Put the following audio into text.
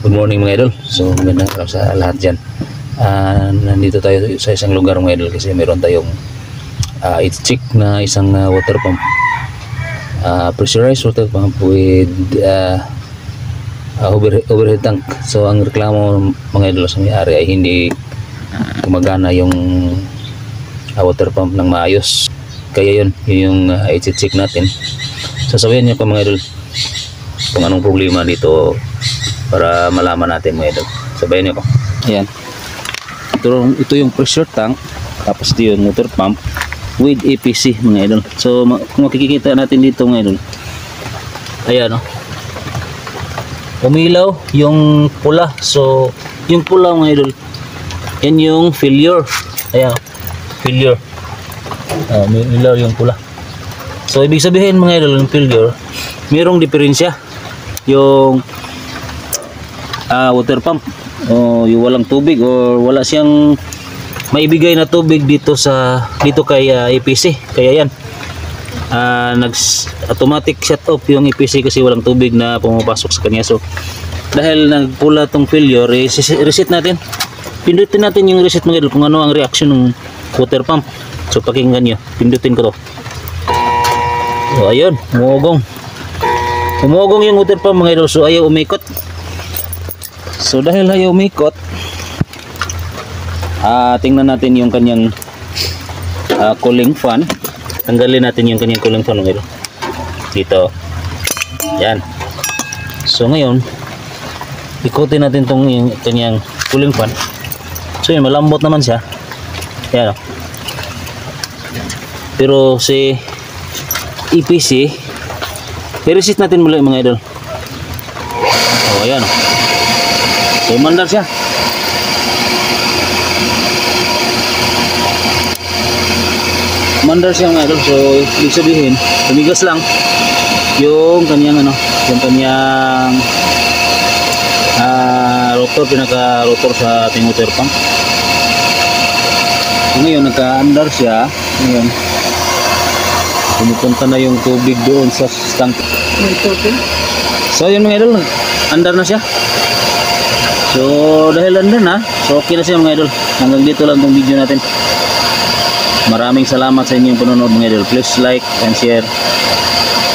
Good morning mga idol. So magandang araw sa lahat dyan. Nandito tayo sa isang lugar mga idol kasi meron tayong i-check na isang water pump, pressurized water pump with overhead tank. So ang reklamo mga idol sa may-ari ay hindi gumagana yung water pump ng maayos. Kaya yun yung i-check natin. Sasabihin niyo pa mga idol kung anong problema dito para malaman natin mga idol. Sabayan niyo ko. Ayan. Ito yung pressure tank, tapos ito yung water pump with EPC mga idol. So kung makikita natin dito mga idol, ayan o, umilaw yung pula. So yung pula mga idol, yan yung failure. Ayan, failure. Umilaw yung pula. So ibig sabihin mga idol, yung failure, mayroong diferensya yung water pump o yung walang tubig or wala siyang maibigay na tubig dito kay EPC. Kaya yan nag automatic shut off yung EPC kasi walang tubig na pumapasok sa kanya. So dahil nagpula tong failure, reset natin, pindutin natin yung reset mga idol kung ano ang reaction ng water pump. So pakinggan nyo, pindutin ko to. So ayun, umugong yung water pump mga idol. So ayaw umikot. So dahil ayaw umikot, tingnan natin yung kanyang cooling fan. Tanggalin natin yung kanyang cooling fan mga idol dito. Yan. So ngayon ikutin natin tong yung kanyang cooling fan. So yun, malambot naman siya. Yan o. Pero si EPC, i-reset natin muli mga idol. O ayan o. So mandar siya. Mandar siya mga idol. So ibig sabihin, tumigas lang yung kanyang yung kanyang rotor, pinaka rotor sa ating water pump. So ngayon nagka-andar siya. Ngayon pumupunta na yung tubig doon sa tank. So yun mga idol, andar na siya. So dahil andar na, so okay na siya mga idol. Hanggang dito lang itong video natin. Maraming salamat sa inyong panonood mga idol. Please like and share.